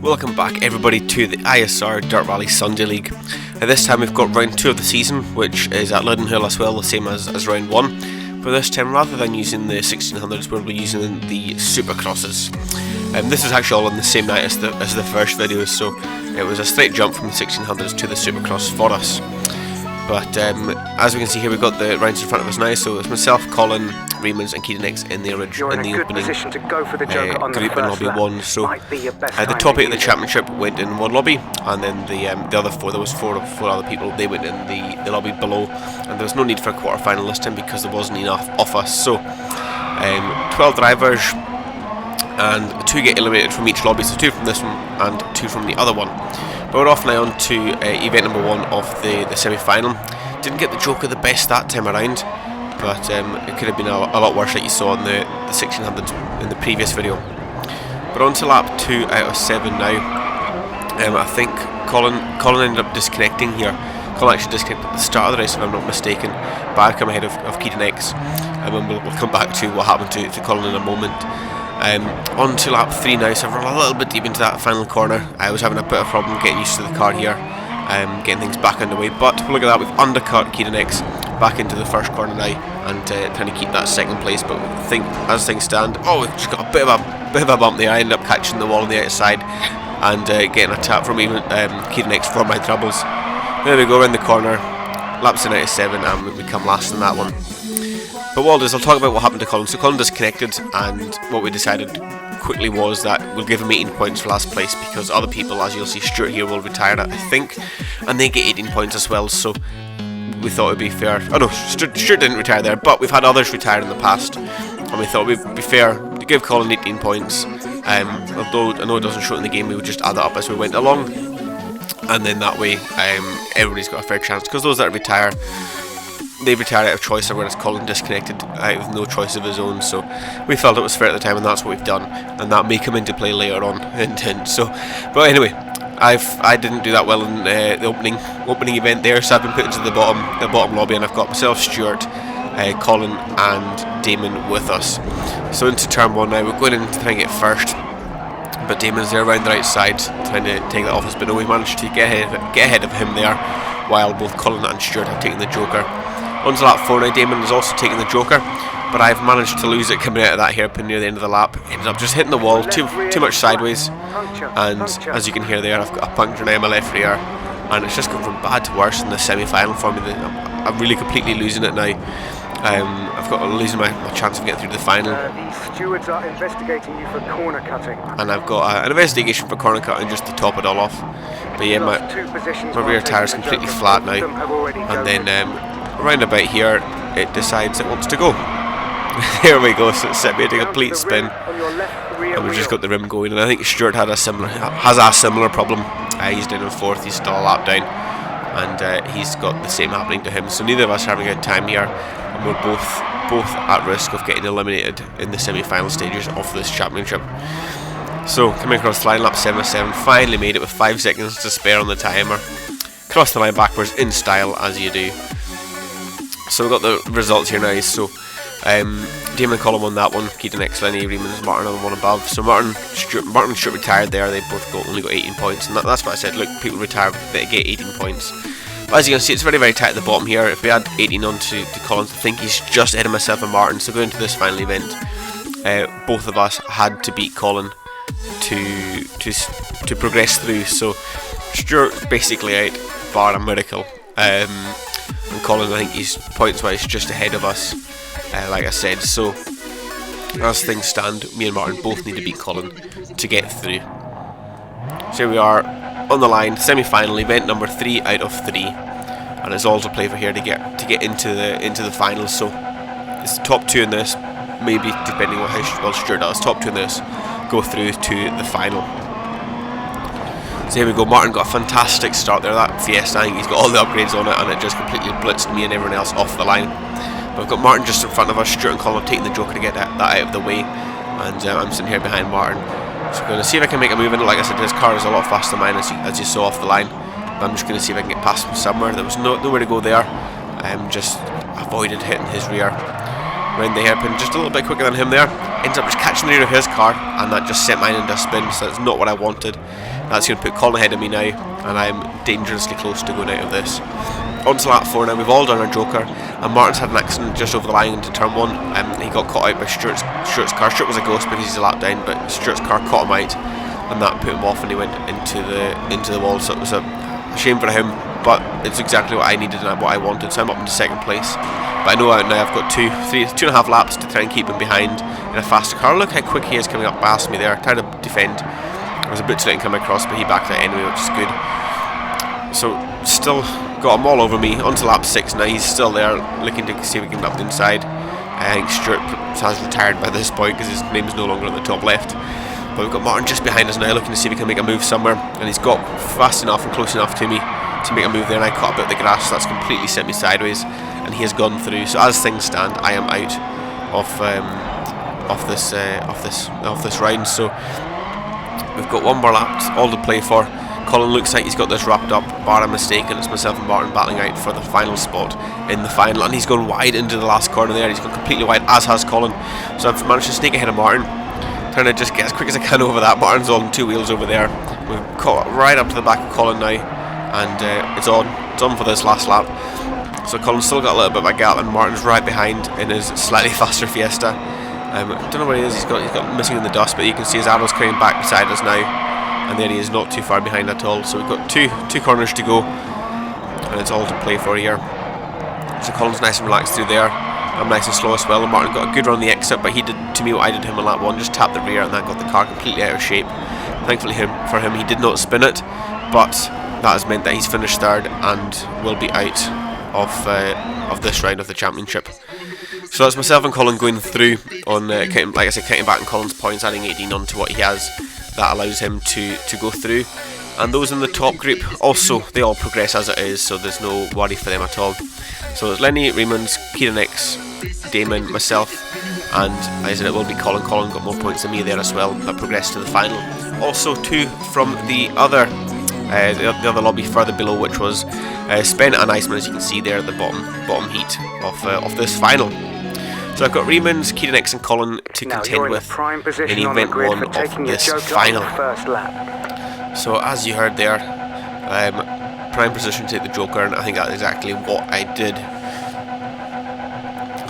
Welcome back everybody to the ISR Dirt Rally Sunday League. This time we've got round 2 of the season, which is at Lydden Hill as well, the same as round 1. But this time, rather than using the 1600s, we'll be using the Supercrosses. This is actually all on the same night as the first video, so it was a straight jump from the 1600s to the Supercross for us. But as we can see here, we've got the rounds in front of us now, so it's myself, Colin, Reemans and Keaton X in the opening group in lobby 1. So the top 8 of the championship went in one lobby, and then the other 4, there was four other people, they went in the lobby below, and there was no need for a quarter final this time because there wasn't enough of us. So 12 drivers, and 2 get eliminated from each lobby, so 2 from this one and 2 from the other one. But we're off now on to event number 1 of the semi-final. Didn't get the Joker the best that time around, but it could have been a lot worse, like you saw in the 1600 in the previous video. But on to lap 2 out of 7 now. I think Colin ended up disconnecting here. Colin actually disconnected at the start of the race, if I'm not mistaken, but I've come ahead of Keaton X, and we'll come back to what happened to Colin in a moment. On to lap 3 now, so we're a little bit deep into that final corner. I was having a bit of a problem getting used to the car here, getting things back underway, but look at that, we've undercut Keaton X back into the first corner now, and trying to keep that second place. But I think as things stand, we've just got a bit of a bump there. I ended up catching the wall on the outside and getting a tap from even Keaton X for my troubles. There we go, around the corner, laps in out of 7, and we come last in that one. But what I'll do is I'll talk about what happened to Colin. So Colin disconnected, and what we decided quickly was that we'll give him 18 points for last place, because other people, as you'll see, Stuart here will retire, I think, and they get 18 points as well, so we thought it would be fair. Oh no, Stuart didn't retire there, but we've had others retire in the past, and we thought it would be fair to give Colin 18 points. Although I know it doesn't show it in the game, we would just add that up as we went along, and then that way everybody's got a fair chance, because those that retire, they retired out of choice, whereas Colin disconnected out of no choice of his own. So we felt it was fair at the time, and that's what we've done, and that may come into play later on in so. But anyway, I didn't do that well in the opening event there, so I've been put into the bottom lobby, and I've got myself, Stuart, Colin and Damon with us. So into turn 1 now, we're going in to try and get first, but Damon's there around the right side trying to take that off us, but no, we managed to get ahead of him there, while both Colin and Stuart have taken the Joker. On to lap 4 now, Damon has also taken the Joker, but I've managed to lose it coming out of that hairpin near the end of the lap. Ended up just hitting the wall too much sideways, and as you can hear there, I've got a puncture now in my left rear, and it's just gone from bad to worse in the semi-final for me. I'm really completely losing it now. I've got losing my chance of getting through to the final. The stewards are investigating you for corner cutting, and I've got an investigation for corner cutting just to top it all off. But yeah, my rear tyre is completely flat now, and then around about here it decides it wants to go. There we go, so it's set me a complete spin, and we've just got the rim going, and I think Stuart has a similar problem. He's down in 4th, he's still a lap down, and he's got the same happening to him, so neither of us are having a good time here, and we're both at risk of getting eliminated in the semi-final stages of this championship. So coming across the line, lap 7 of 7, finally made it with 5 seconds to spare on the timer. Cross the line backwards in style, as you do. So we've got the results here now. So Damon and Colin won that one, Keaton X, Lenny, Reemans, Martin on the one above. So Martin and Stuart retired there. They both only got 18 points, and that's what I said. Look, people retire, they get 18 points. But as you can see, it's very, very tight at the bottom here. If we add 18 on to Colin's, I think he's just ahead of myself and Martin. So going into this final event, both of us had to beat Colin to progress through. So Stuart's basically out, bar a miracle. And Colin, I think he's points wise just ahead of us, like I said. So as things stand, me and Martin both need to beat Colin to get through. So here we are on the line, semi-final event number 3 out of 3, and it's all to play for here to get into the final. So it's the top 2 in this, maybe depending on how well Stuart does. Top 2 in this go through to the final. So here we go, Martin got a fantastic start there, that Fiesta, I think he's got all the upgrades on it, and it just completely blitzed me and everyone else off the line. But we've got Martin just in front of us, Stuart and Colin have taken the Joker to get that out of the way, and I'm sitting here behind Martin. So I'm going to see if I can make a move in it. Like I said, his car is a lot faster than mine, as you saw off the line, but I'm just going to see if I can get past him somewhere. There was nowhere to go there, just avoided hitting his rear around the hairpin, just a little bit quicker than him there. ends up just catching the rear of his car, and that just sent mine into a spin, so that's not what I wanted. That's going to put Colin ahead of me now, and I'm dangerously close to going out of this. On to lap 4 now. We've all done our joker, and Martin's had an accident just over the line into turn 1. He got caught out by Stuart's car. Stuart was a ghost because he's a lap down, but Stuart's car caught him out, and that put him off, and he went into the wall. So it was a shame for him, but it's exactly what I needed and what I wanted. So I'm up into 2nd place. But I know now I've got 2.5 laps to try and keep him behind in a faster car. Look how quick he is coming up past me there. Trying to defend. I was a bit too late in coming across, but he backed out anyway, which is good. So still got him all over me. On to lap 6 now. He's still there, looking to see if we can get up the inside. I think Stuart has retired by this point because his name is no longer on the top left. But we've got Martin just behind us now, looking to see if he can make a move somewhere. And he's got fast enough and close enough to me to make a move there, and I caught a bit of the grass, so that's completely sent me sideways, and he has gone through. So as things stand, I am out of this round. So we've got one more lap all to play for. Colin looks like he's got this wrapped up, bar a mistake, and it's myself and Martin battling out for the final spot in the final, and he's gone wide into the last corner there. He's gone completely wide, as has Colin. So I've managed to sneak ahead of Martin, trying to just get as quick as I can over that. Martin's on 2 wheels over there. We've caught right up to the back of Colin now, and it's on for this last lap. So Colin's still got a little bit of a gap, and Martin's right behind in his slightly faster Fiesta. I don't know where he is. He's got missing in the dust, but you can see his arrow's coming back beside us now. And there he is, not too far behind at all. So we've got two corners to go, and it's all to play for here. So Colin's nice and relaxed through there. I'm nice and slow as well, and Martin got a good run on the exit, but he did to me what I did to him on lap 1, just tapped the rear, and that got the car completely out of shape. Thankfully for him, he did not spin it, but that has meant that he's finished 3rd and will be out of this round of the championship. So that's myself and Colin going through on counting back on Colin's points, adding 18 on to what he has. That allows him to go through, and those in the top group also, they all progress as it is, so there's no worry for them at all. So it's Lenny, Raymond's, Kieran X, Damon, myself, and as it will be Colin. Colin got more points than me there as well, that progressed to the final. Also 2 from the other lobby further below, which was Spen and Iceman, as you can see there at the bottom heat of this final. So I've got Raymond's, Kieran X and Colin to contend with in event 1 of this final. So as you heard there, prime position to take the joker, and I think that's exactly what I did.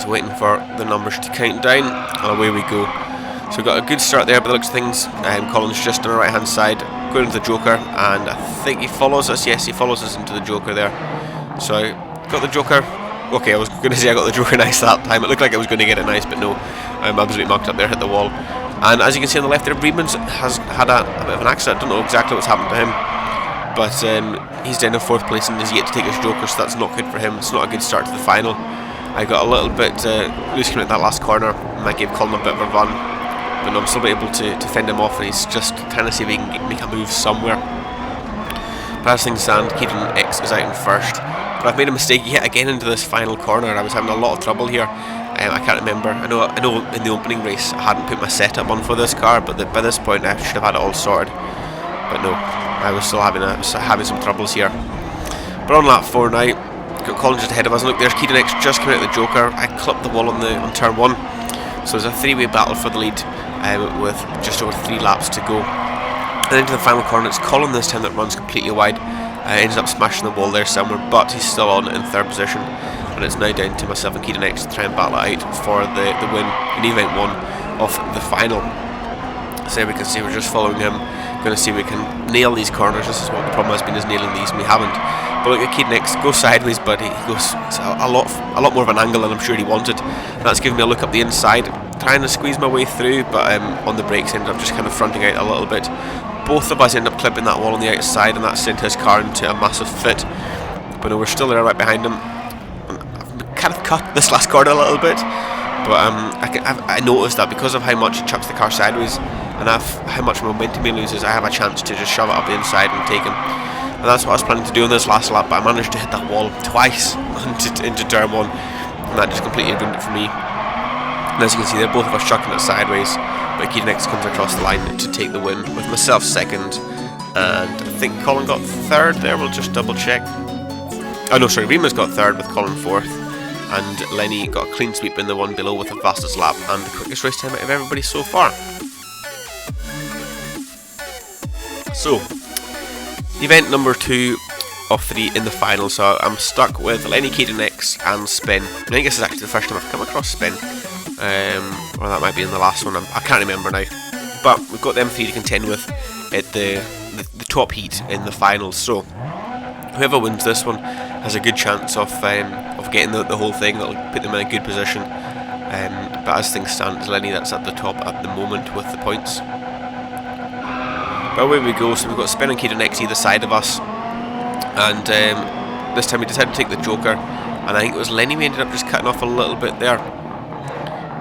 So waiting for the numbers to count down, and away we go. So we've got a good start there by the looks of things. Colin's just on the right hand side, going into the joker, and I think he follows us. Yes, he follows us into the joker there. So I got the joker. Okay, I was going to say I got the joker nice that time. It looked like I was going to get it nice, but no. I'm absolutely mucked up there, hit the wall. And as you can see on the left there, Raymond has had a bit of an accident. I don't know exactly what's happened to him, but he's down in 4th place and is yet to take his joker, so that's not good for him. It's not a good start to the final. I got a little bit loose coming at that last corner, and that gave Colin a bit of a run, but no, I'm still able to fend him off, and he's just trying to see if he can make a move somewhere. But as things stand, Kieran X is out in 1st. But I've made a mistake yet again into this final corner. I was having a lot of trouble here. I can't remember. I know in the opening race I hadn't put my setup on for this car, but by this point I should have had it all sorted. But no, I was still having some troubles here. But on lap 4 now, got Colin just ahead of us. Look, there's Kieran X just coming out the joker. I clipped the wall on turn 1. So there's a 3-way battle for the lead with just over 3 laps to go. And into the final corner, it's Colin this time that runs completely wide. Ends up smashing the wall there somewhere, but he's still on in 3rd position, and it's now down to myself and Kieran X to try and battle it out for the win in event 1 of the final. So we can see we're just following him, going to see if we can nail these corners. This is what the problem has been, is nailing these, and we haven't. But look at Kieran X go sideways, but he goes a lot more of an angle than I'm sure he wanted. And that's giving me a look up the inside, trying to squeeze my way through, but on the brakes ended up just kind of fronting out a little bit. Both of us end up clipping that wall on the outside, and that sent his car into a massive fit. But no, we're still there right behind him. I've kind of cut this last corner a little bit, but I noticed that because of how much it chucks the car sideways and how much momentum he loses, I have a chance to just shove it up the inside and take him. And that's what I was planning to do in this last lap, but I managed to hit that wall twice into turn 1, and that just completely ruined it for me. And as you can see, they're both of us chucking it sideways, but Kieran X comes across the line to take the win, with myself 2nd, and I think Colin got 3rd there. We'll just double check. Oh no, sorry, Rima's got 3rd with Colin 4th, and Lenny got a clean sweep in the one below with the fastest lap and the quickest race time out of everybody so far. So, event number 2 of 3 in the final, so I'm stuck with Lenny, Caden X and Spin. I think this is actually the first time I've come across Spin, or that might be in the last one, I can't remember now. But we've got them 3 to contend with at the top heat in the finals, so whoever wins this one has a good chance of getting the whole thing. That'll put them in a good position, but as things stand, it's Lenny that's at the top at the moment with the points. But away we go, so we've got Spin and Caden X either side of us, and this time we decided to take the Joker, and I think it was Lenny we ended up just cutting off a little bit there,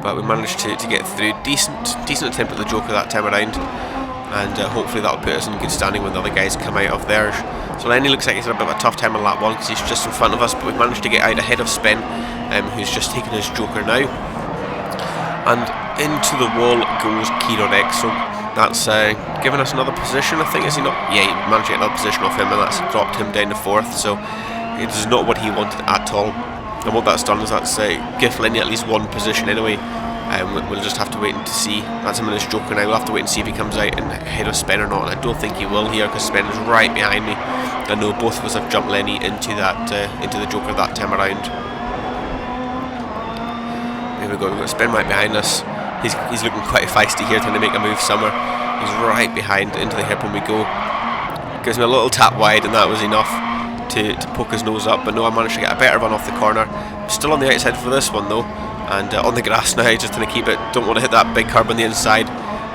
but we managed to get through. Decent attempt at the Joker that time around, and hopefully that'll put us in good standing when the other guys come out of theirs. So Lenny looks like he's had a bit of a tough time on lap 1 because he's just in front of us, but we've managed to get out ahead of Spin, who's just taken his Joker now, and into the wall goes Caden X. So that's given us another position, I think, is he not? Yeah, he managed to get another position off him, and that's dropped him down to 4th, so it is not what he wanted at all. And what that's done is that's give Lenny at least one position anyway. We'll just have to wait and to see. That's him in his Joker now. We'll have to wait and see if he comes out and ahead of Spin or not, and I don't think he will here because Spin is right behind me. I know both of us have jumped Lenny into the Joker that time around. There we go, we've got Spin right behind us. He's looking quite feisty here, trying to make a move somewhere. He's right behind into the hairpin we go. Gives me a little tap wide, and that was enough to poke his nose up. But no, I managed to get a better run off the corner. Still on the outside for this one though, and on the grass now, just trying to keep it. Don't want to hit that big curb on the inside,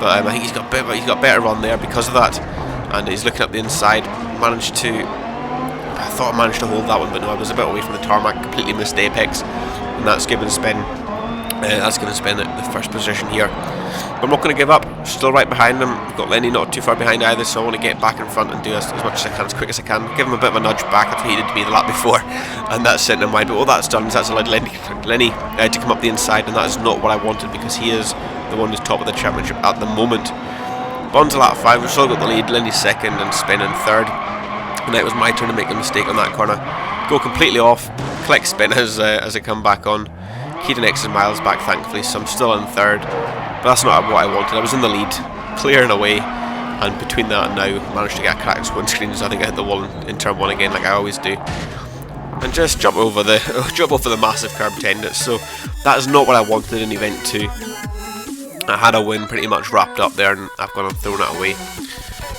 but I think he's got a better run there because of that. And he's looking up the inside. I thought I managed to hold that one, but no, I was a bit away from the tarmac. Completely missed the apex, and that's given Spin. The first position here. But I'm not going to give up. Still right behind him. We've got Lenny not too far behind either, so I want to get back in front and do as much as I can, as quick as I can. Give him a bit of a nudge back after he did to me the lap before, and that's sent him wide. But all that's done is that's allowed Lenny to come up the inside, and that is not what I wanted because he is the one who's top of the championship at the moment. But on to lap 5, we've still got the lead. Lenny's 2nd and Spin in 3rd. And now it was my turn to make a mistake on that corner. Go completely off, collect Spin as I come back on. Caden X is miles back, thankfully, so I'm still in 3rd. But that's not what I wanted. I was in the lead, clearing away, and between that and now, managed to get a cracked windscreen, so I think I hit the wall in turn 1 again, like I always do. And just jump over the massive curb tendon. So that is not what I wanted in event 2. I had a win pretty much wrapped up there, and I've gone and thrown it away.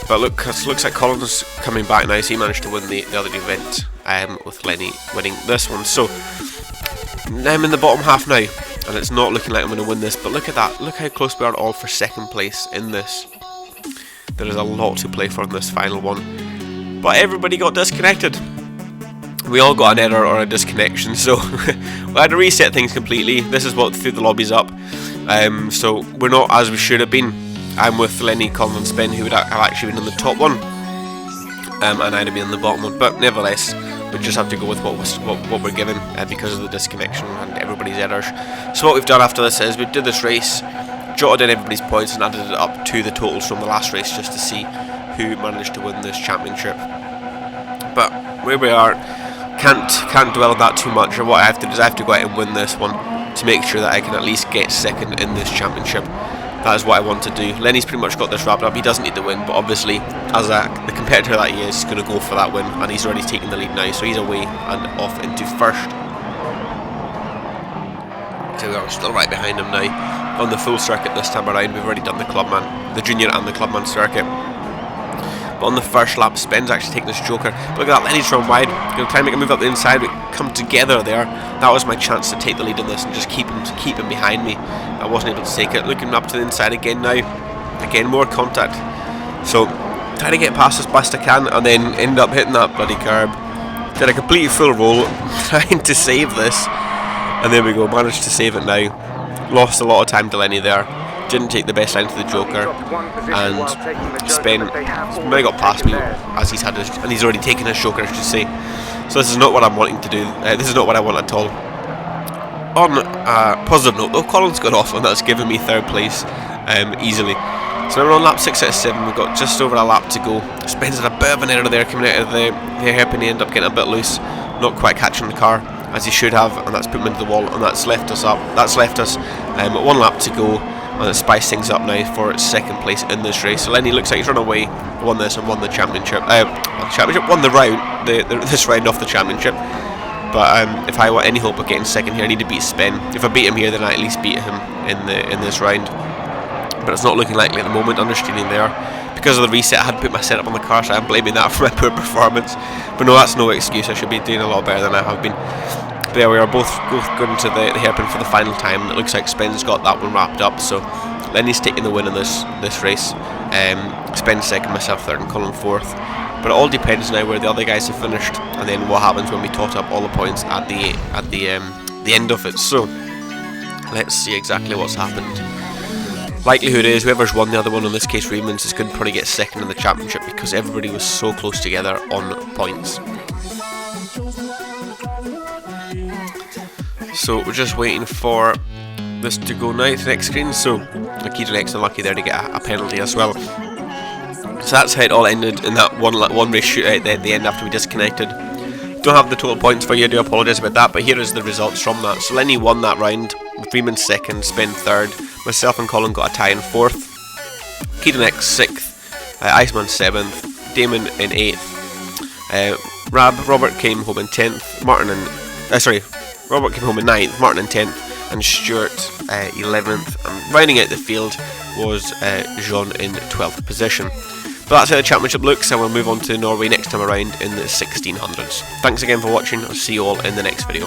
But look, it looks like Colin's coming back now, so he managed to win the other event, with Lenny winning this one. So now I'm in the bottom half now, and it's not looking like I'm going to win this, but look at that. Look how close we are all for 2nd place in this. There is a lot to play for in this final one. But everybody got disconnected. We all got an error or a disconnection, so we had to reset things completely. This is what threw the lobbies up. So we're not as we should have been. I'm with Lenny, Colin and Spin, who would have actually been in the top one, and I'd have been in the bottom one. But nevertheless, we just have to go with what we're given because of the disconnection and everybody's errors. So what we've done after this is we did this race, jotted in everybody's points and added it up to the totals from the last race just to see who managed to win this championship. But where we are, can't dwell on that too much. Or what I have to do is I have to go out and win this one to make sure that I can at least get 2nd in this championship. That is what I want to do. Lenny's pretty much got this wrapped up. He doesn't need to win, but obviously, as the competitor that he is, he's going to go for that win, and he's already taking the lead now, so he's away and off into 1st. So we are still right behind him now on the full circuit this time around. We've already done the junior and the clubman circuit. But on the first lap, Spin's actually taking this Joker. But look at that, Lenny's run wide. Going to try and make a move up the inside. We come together there. That was my chance to take the lead in this and just keep him behind me. I wasn't able to take it. Looking up to the inside again now. Again, more contact. So, trying to get past as best I can, and then end up hitting that bloody curb. Did a complete full roll, trying to save this. And there we go, managed to save it now. Lost a lot of time to Lenny there. Didn't take the best line to the Joker, and Spin may got past me as he's had his, and he's already taken his Joker, I should say. So this is not what I'm wanting to do. This is not what I want at all. On a positive note, though, Colin's got off, and that's given me 3rd place easily. So we're on lap 6 out of 7. We've got just over a lap to go. Spin's had a bit of an error there coming out of the hairpin. He ended up getting a bit loose, not quite catching the car. as he should have, and that's put him into the wall, and that's left us 1 lap to go, and it spiced things up now for second place in this race. So Lenny looks like he's run away, won this and won the championship. Won the round, this round off the championship. But if I want any hope of getting second here, I need to beat Spen. If I beat him here, then I at least beat him in this round. But it's not looking likely at the moment. Understeering there because of the reset. I had to put my setup on the car, so I'm blaming that for my poor performance. But no, that's no excuse. I should be doing a lot better than I have been. But there we are, both going to the hairpin for the final time. It looks like Spen's got that one wrapped up. So Lenny's taking the win in this race. Spen second, myself third, and Colin fourth. But it all depends now where the other guys have finished, and then what happens when we tot up all the points at the end of it. So let's see exactly what's happened. Likelihood is whoever's won the other one, in this case Raymond's, is going to probably get second in the championship because everybody was so close together on points. So we're just waiting for this to go now to the next screen. So Akita next unlucky there to get a penalty as well. So that's how it all ended in that one race shootout at the end after we disconnected. Don't have the total points for you, I do apologise about that, but here is the results from that. So Lenny won that round, Freeman second, Spen third, myself and Colin got a tie in fourth, Keaton X sixth, Iceman seventh, Damon in eighth, Robert came home in 10th, Robert came home in 9th, Martin in 10th, and Stuart 11th, and rounding out the field was Jean in 12th position. But that's how the championship looks, and we'll move on to Norway next time around in the 1600s. Thanks again for watching, I'll see you all in the next video.